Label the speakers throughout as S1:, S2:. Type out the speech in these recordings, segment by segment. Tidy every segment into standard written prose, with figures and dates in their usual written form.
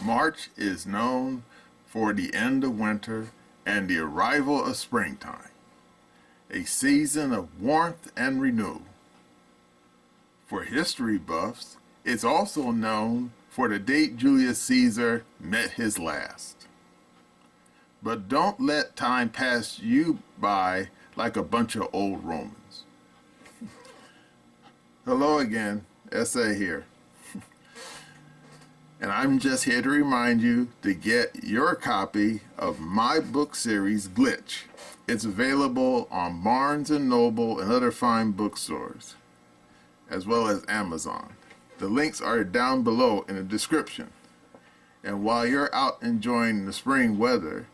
S1: March is known for the end of winter and the arrival of springtime, a season of warmth and renewal. For history buffs, it's also known for the date Julius Caesar met his last. But don't let time pass you by like a bunch of old Romans. Hello again, SA here. And I'm just here to remind you to get your copy of my book series, Glitch. It's available on Barnes & Noble and other fine bookstores, as well as Amazon. The links are down below in the description. And while you're out enjoying the spring weather,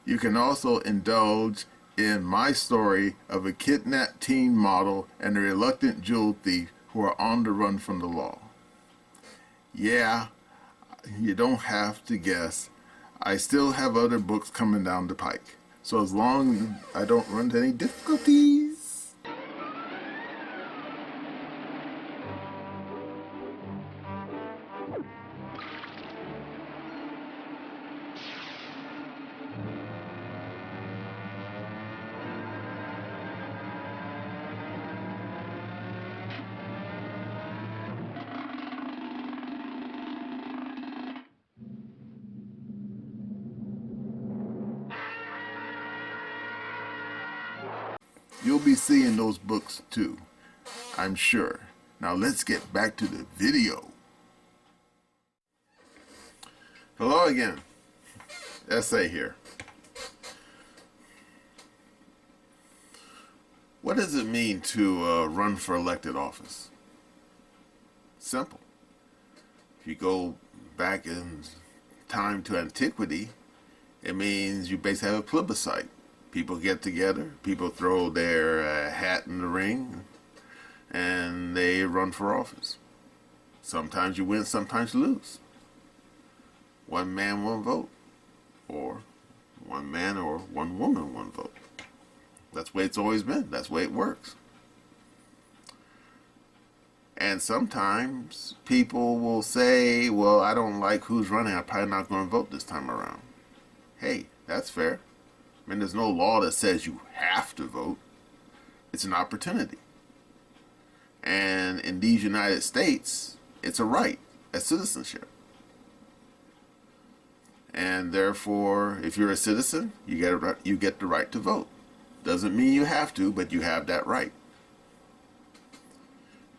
S1: you can also indulge in my story of a kidnapped teen model and a reluctant jewel thief who are on the run from the law. Yeah, you don't have to guess. I still have other books coming down the pike. So as long as I don't run into any difficulties. You'll be seeing those books too, I'm sure. Now let's get back to the video. Hello again, SA here. What does it mean to run for elected office? Simple. If you go back in time to antiquity, it means you basically have a plebiscite. People get together, people throw their hat in the ring, and they run for office. Sometimes you win, sometimes you lose. One man, one vote. Or one man or one woman, one vote. That's the way it's always been. That's the way it works. And sometimes people will say, well, I don't like who's running. I'm probably not going to vote this time around. Hey, that's fair. I mean, there's no law that says you have to vote. It's an opportunity. And in these United States, it's a right, a citizenship. And therefore, if you're a citizen, you get the right to vote. Doesn't mean you have to, but you have that right.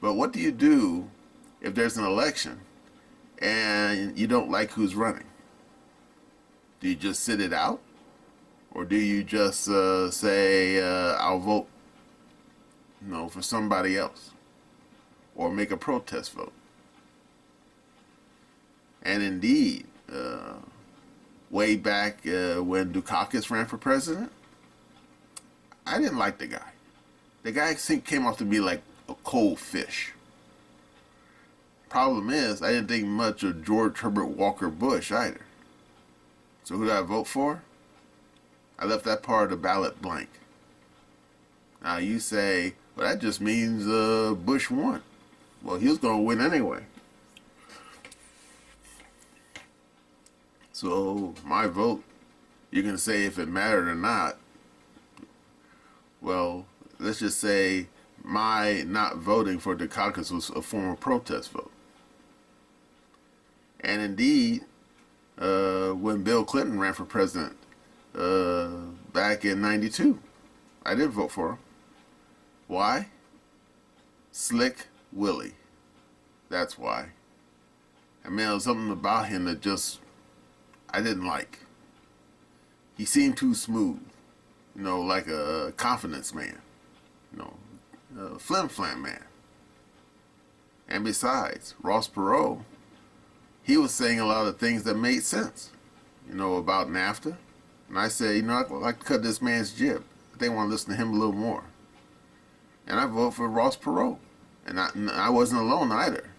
S1: But what do you do if there's an election and you don't like who's running? Do you just sit it out? Or do you just say, I'll vote, for somebody else? Or make a protest vote? And indeed, way back when Dukakis ran for president, I didn't like the guy. The guy came off to me like a cold fish. Problem is, I didn't think much of George Herbert Walker Bush either. So who did I vote for? I left that part of the ballot blank. Now you say, well, that just means Bush won. Well, he was going to win anyway. So my vote, you can say if it mattered or not. Well, let's just say my not voting for Dukakis was a form of protest vote. And indeed, when Bill Clinton ran for president, back in '92, I didn't vote for him. Why? Slick Willie. That's why. I mean, there was something about him that just I didn't like. He seemed too smooth, like a confidence man, a flim-flam man. And besides, Ross Perot, he was saying a lot of things that made sense, about NAFTA. And I said, I'd like to cut this man's jib. I think I want to listen to him a little more. And I voted for Ross Perot. And I wasn't alone either.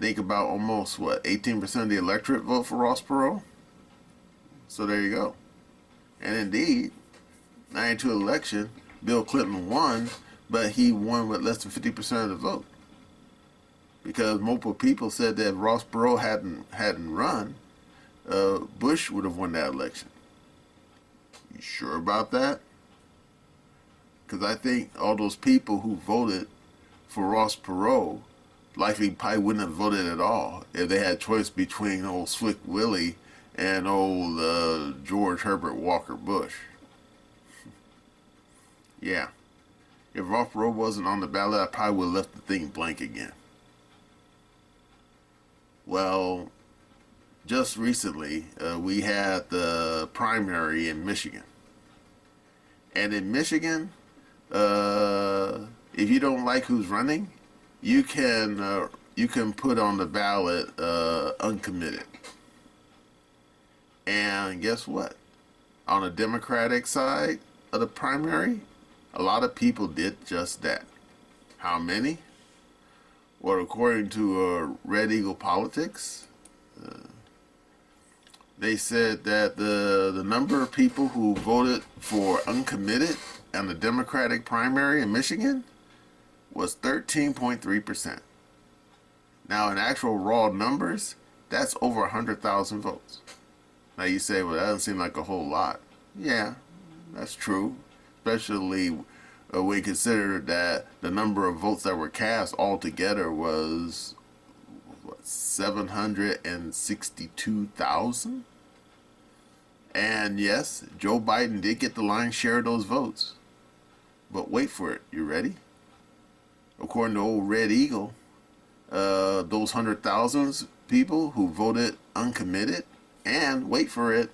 S1: Think about almost, 18% of the electorate vote for Ross Perot? So there you go. And indeed, 92 election, Bill Clinton won, but he won with less than 50% of the vote. Because multiple people said that if Ross Perot hadn't run, Bush would have won that election. You sure about that? Because I think all those people who voted for Ross Perot likely probably wouldn't have voted at all if they had choice between old Slick Willie and old George Herbert Walker Bush. Yeah. If Ross Perot wasn't on the ballot, I probably would have left the thing blank again. Well, just recently, we had the primary in Michigan. And in Michigan, if you don't like who's running, you can put on the ballot uncommitted. And guess what? On the Democratic side of the primary, a lot of people did just that. How many? Well, according to Red Eagle Politics, they said that the number of people who voted for uncommitted in the Democratic primary in Michigan was 13.3%. Now, in actual raw numbers, that's over 100,000 votes. Now, you say, well, that doesn't seem like a whole lot. Yeah, that's true, especially when you consider that the number of votes that were cast altogether was, 762,000? And yes, Joe Biden did get the lion's share of those votes. But wait for it. You ready? According to old Red Eagle, those 100,000 people who voted uncommitted and, wait for it,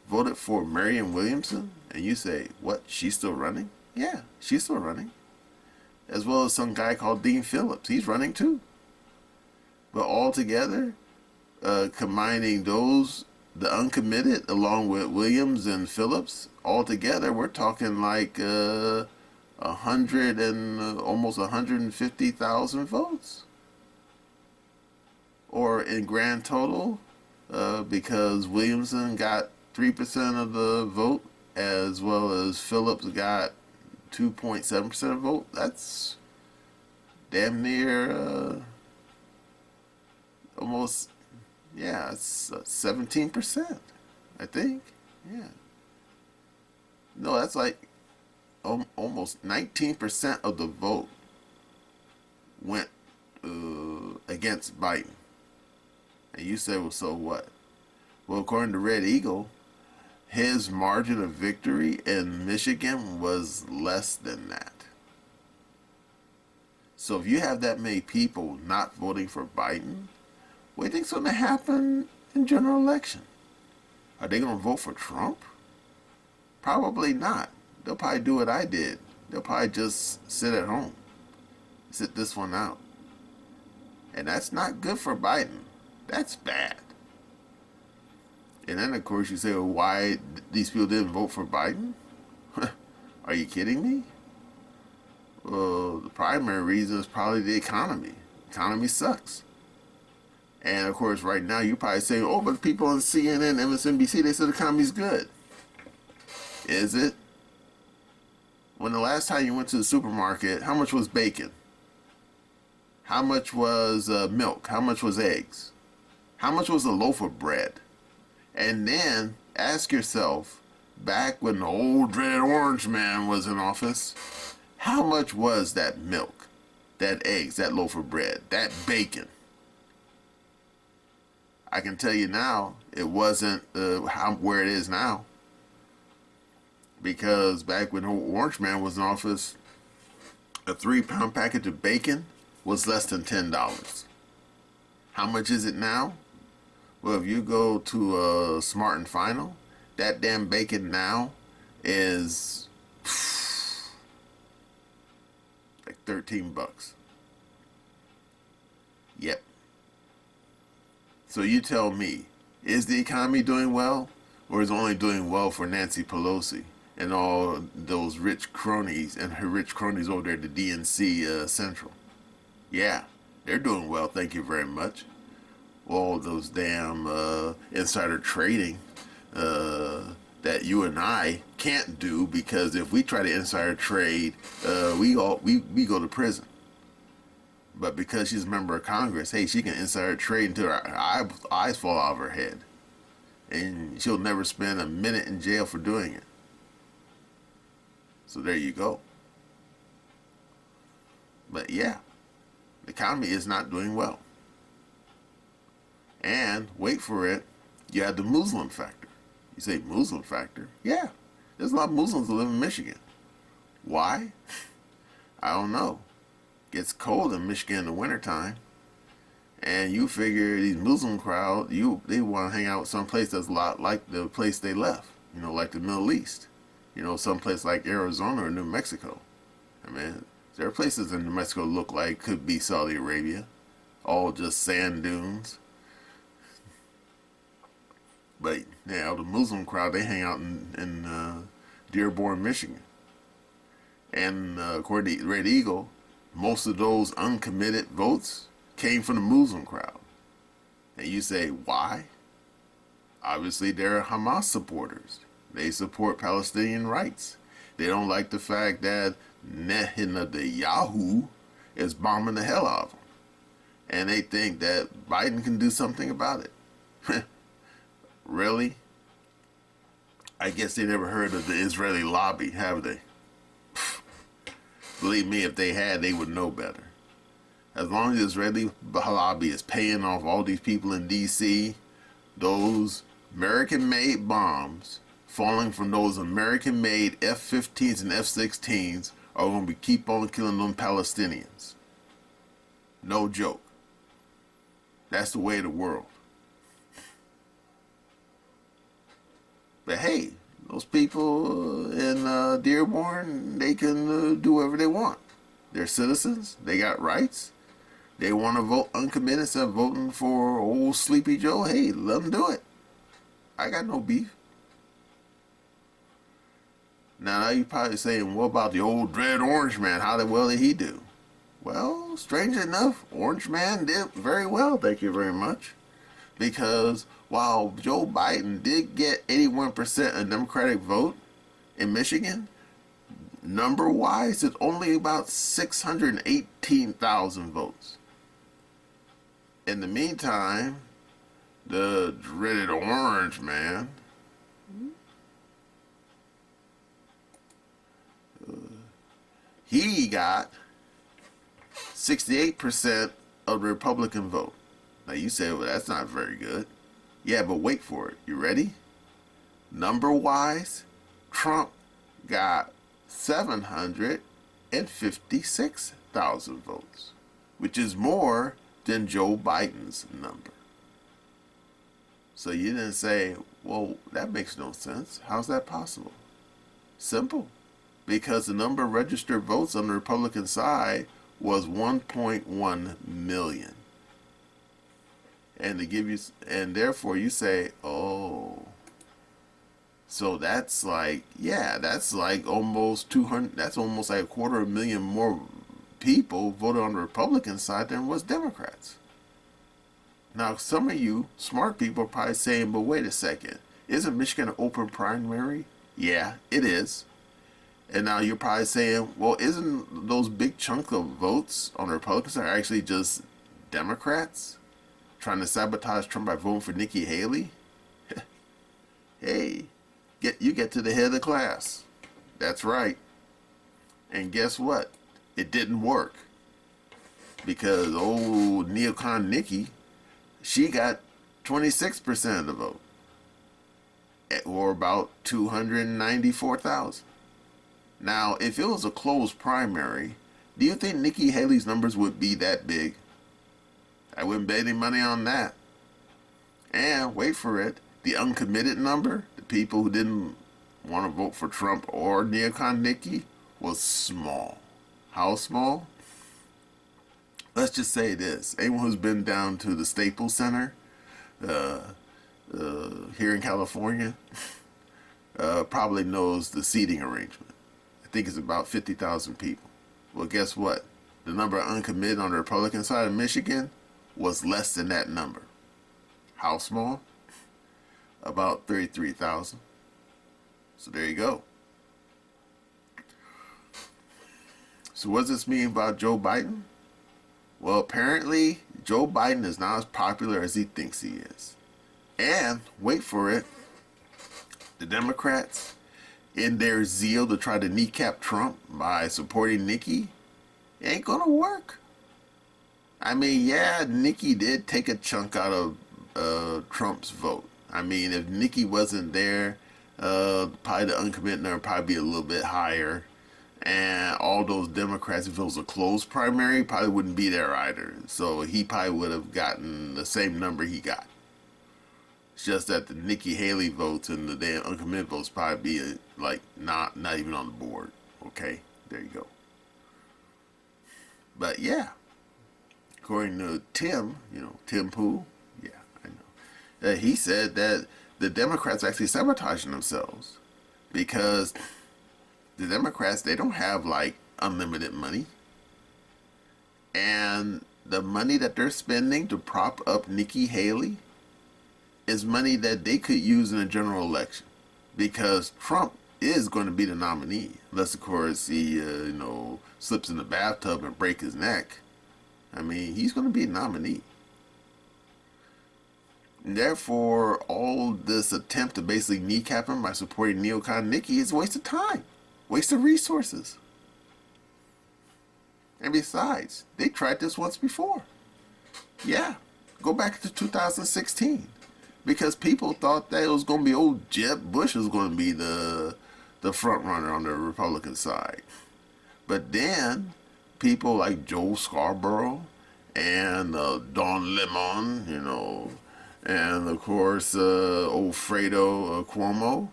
S1: voted for Marianne Williamson. And you say, what? She's still running? Yeah, she's still running. As well as some guy called Dean Phillips. He's running too. But altogether, combining those, the uncommitted, along with Williams and Phillips, altogether, we're talking like 100 and almost 150,000 votes. Or in grand total, because Williamson got 3% of the vote, as well as Phillips got 2.7% of the vote. That's damn near almost, yeah, it's 17%, I think. Yeah. No, that's like almost 19% of the vote went against Biden. And you say, well, so what? Well, according to Red Eagle, his margin of victory in Michigan was less than that. So if you have that many people not voting for Biden, what do you think's going to happen in general election? Are they going to vote for Trump? Probably not. They'll probably do what I did. They'll probably just sit at home, sit this one out. And that's not good for Biden. That's bad. And then, of course, you say, well, why these people didn't vote for Biden? Are you kidding me? Well, the primary reason is probably the economy. The economy sucks. And, of course, right now, you probably say, oh, but people on CNN, MSNBC, they said the economy's good. Is it? When the last time you went to the supermarket, how much was bacon? How much was milk? How much was eggs? How much was a loaf of bread? And then ask yourself, back when the old dreaded orange man was in office, how much was that milk, that eggs, that loaf of bread, that bacon? I can tell you now, it wasn't where it is now. Because back when the old orange man was in office, a 3-pound package of bacon was less than $10. How much is it now? Well, if you go to Smart and Final, that damn bacon now is like $13. Yep. So you tell me, is the economy doing well, or is it only doing well for Nancy Pelosi and all those rich cronies and her rich cronies over there at the DNC Central? Yeah, they're doing well, thank you very much. All those damn insider trading that you and I can't do, because if we try to insider trade, we go to prison. But because she's a member of Congress, hey, she can insider trade until her eyes fall out of her head. and she'll never spend a minute in jail for doing it. So there you go. But yeah, the economy is not doing well. And wait for it, you have the Muslim factor. You say Muslim factor? Yeah, there's a lot of Muslims that live in Michigan. Why? I don't know. Gets cold in Michigan in the wintertime. And you figure these Muslim crowd, they want to hang out someplace that's a lot like the place they left. Like the Middle East. Someplace like Arizona or New Mexico. I mean, there are places in New Mexico look like could be Saudi Arabia. All just sand dunes. But yeah, the Muslim crowd, they hang out in Dearborn, Michigan. And according to Red Eagle, most of those uncommitted votes came from the Muslim crowd. And you say, why? Obviously, they're Hamas supporters. They support Palestinian rights. They don't like the fact that Netanyahu is bombing the hell out of them. And they think that Biden can do something about it. Really? I guess they never heard of the Israeli lobby, have they? Believe me, if they had, they would know better. As long as the Israeli lobby is paying off all these people in D.C., those American-made bombs falling from those American-made F-15s and F-16s are going to keep on killing them Palestinians. No joke. That's the way of the world. But hey, those people in Dearborn, they can do whatever they want. They're citizens. They got rights. They want to vote uncommitted instead of voting for old Sleepy Joe. Hey, let them do it. I got no beef. Now you're probably saying, what about the old Dread Orange Man? How the well did he do? Well, strangely enough, Orange Man did very well, thank you very much. Because while Joe Biden did get 81% of the Democratic vote in Michigan, number-wise, it's only about 618,000 votes. In the meantime, the dreaded Orange Man, he got 68% of the Republican vote. Now you say, well, that's not very good. Yeah, but wait for it. You ready? Number-wise, Trump got 756,000 votes, which is more than Joe Biden's number. So you didn't say, well, that makes no sense. How's that possible? Simple. Because the number of registered votes on the Republican side was 1.1 million. And therefore you say, oh, so that's like, yeah, that's like almost 200, that's almost like 250,000 more people voted on the Republican side than was Democrats. Now, some of you smart people are probably saying, but wait a second, isn't Michigan an open primary? Yeah, it is. And now you're probably saying, well, isn't those big chunk of votes on the Republican side actually just Democrats trying to sabotage Trump by voting for Nikki Haley? Hey, you get to the head of the class. That's right. And guess what? It didn't work. Because old neocon Nikki, she got 26% of the vote. Or about 294,000. Now, if it was a closed primary, do you think Nikki Haley's numbers would be that big? I wouldn't bet any money on that. And wait for it, the uncommitted number, the people who didn't want to vote for Trump or neocon Nikki, was small. How small? Let's just say this. Anyone who's been down to the Staples Center here in California probably knows the seating arrangement. I think it's about 50,000 people. Well, guess what? The number of uncommitted on the Republican side of Michigan was less than that number. How small? About 33,000. So there you go. So what does this mean about Joe Biden? Well, apparently, Joe Biden is not as popular as he thinks he is. And wait for it, the Democrats, in their zeal to try to kneecap Trump by supporting Nikki, ain't gonna work. I mean, yeah, Nikki did take a chunk out of Trump's vote. I mean, if Nikki wasn't there, probably the uncommitted number would probably be a little bit higher. And all those Democrats, if it was a closed primary, probably wouldn't be there either. So he probably would have gotten the same number he got. It's just that the Nikki Haley votes and the damn uncommitted votes probably be like not even on the board. Okay, there you go. But yeah, according to Tim, Tim Pool, yeah, I know. He said that the Democrats actually sabotaging themselves because the Democrats, they don't have like unlimited money. And the money that they're spending to prop up Nikki Haley is money that they could use in a general election because Trump is going to be the nominee, unless of course he slips in the bathtub and break his neck. I mean, he's going to be a nominee. And therefore, all this attempt to basically kneecap him by supporting neocon Nikki is a waste of time, waste of resources. And besides, they tried this once before. Yeah, go back to 2016. Because people thought that it was going to be old Jeb Bush was going to be the front runner on the Republican side. But then people like Joe Scarborough and Don Lemon, and of course old Fredo Cuomo,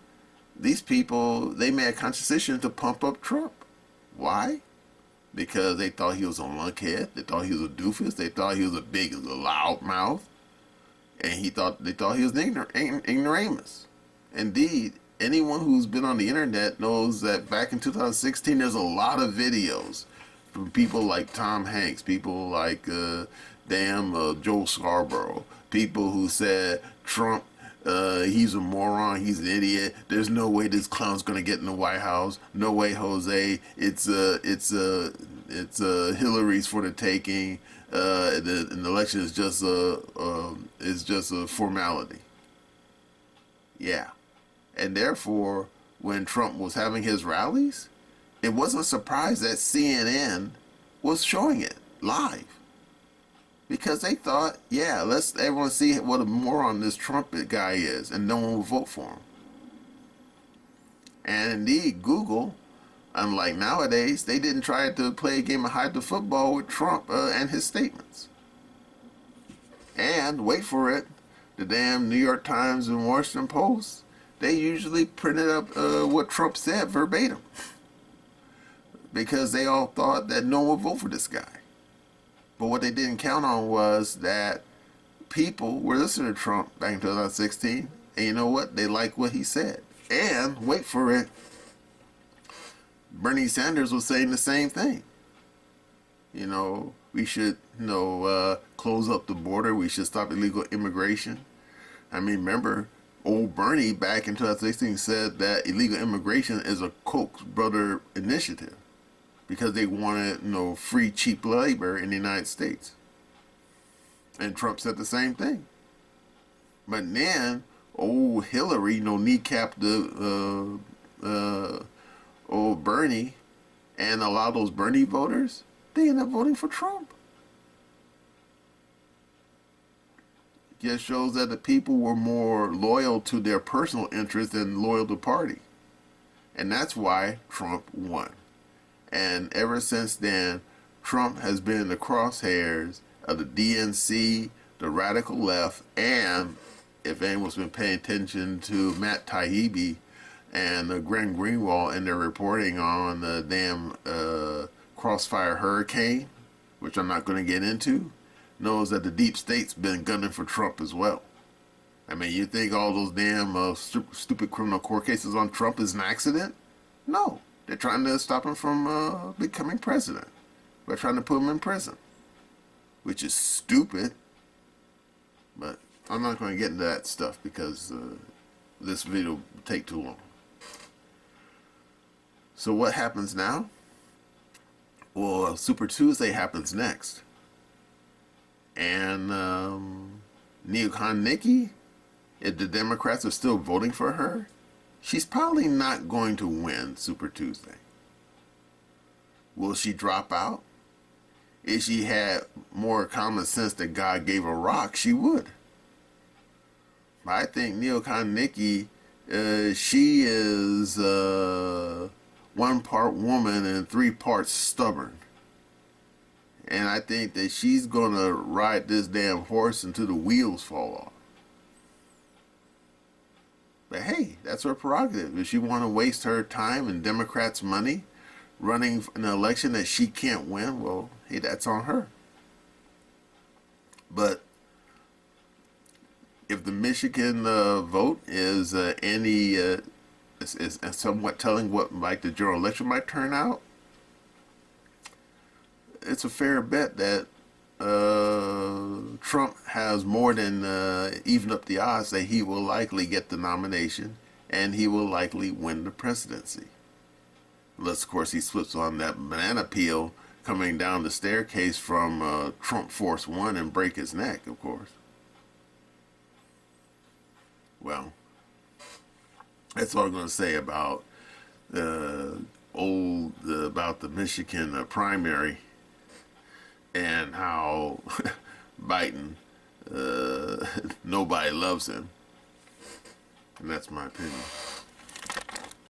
S1: these people, they made a conscious decision to pump up Trump. Why? Because they thought he was a lunkhead. They thought he was a doofus. They thought he was a loud mouth. And they thought he was an ignoramus. Indeed, anyone who's been on the internet knows that back in 2016, there's a lot of videos from people like Tom Hanks, people like Joe Scarborough, people who said Trump, he's a moron, he's an idiot. There's no way this clown's gonna get in the White House. No way, Jose. It's Hillary's for the taking. The election is just a formality. Yeah, and therefore, when Trump was having his rallies, it wasn't a surprise that CNN was showing it live because they thought, yeah, let's everyone see what a moron this Trump guy is, and no one will vote for him. And indeed, Google, unlike nowadays, they didn't try to play a game of hide the football with Trump and his statements. And wait for it, the damn New York Times and Washington Post, they usually printed up what Trump said verbatim because they all thought that no one would vote for this guy. But what they didn't count on was that people were listening to Trump back in 2016, and you know what? They liked what he said. And wait for it, Bernie Sanders was saying the same thing. We should, close up the border. We should stop illegal immigration. I mean, remember, old Bernie back in 2016 said that illegal immigration is a Koch brother initiative because they wanted, free, cheap labor in the United States. And Trump said the same thing. But then, old Hillary, kneecapped old Bernie, and a lot of those Bernie voters, they end up voting for Trump. It just shows that the people were more loyal to their personal interests than loyal to party. And that's why Trump won. And ever since then, Trump has been in the crosshairs of the DNC, the radical left, and if anyone's been paying attention to Matt Taibbi and Glenn Greenwald and their reporting on the damn Crossfire Hurricane, which I'm not going to get into, knows that the deep state's been gunning for Trump as well. I mean, you think all those damn stupid criminal court cases on Trump is an accident? No. They're trying to stop him from becoming president. They're trying to put him in prison, which is stupid. But I'm not going to get into that stuff because this video will take too long. So what happens now? Well, Super Tuesday happens next. And neocon Nikki, if the Democrats are still voting for her, she's probably not going to win Super Tuesday. Will she drop out? If she had more common sense that God gave a rock, she would. I think Neocon Nikki, she is 1 part woman and 3 parts stubborn. And I think that she's going to ride this damn horse until the wheels fall off. But hey, that's her prerogative. If she want to waste her time and Democrats' money running an election that she can't win, well, hey, that's on her. But if the Michigan vote is is somewhat telling what like the general election might turn out, it's a fair bet that Trump has more than even up the odds that he will likely get the nomination and he will likely win the presidency. Unless, of course, he slips on that banana peel coming down the staircase from Trump Force One and break his neck, of course. Well, that's all I'm going to say about about the Michigan primary and how Biden, nobody loves him. And that's my opinion.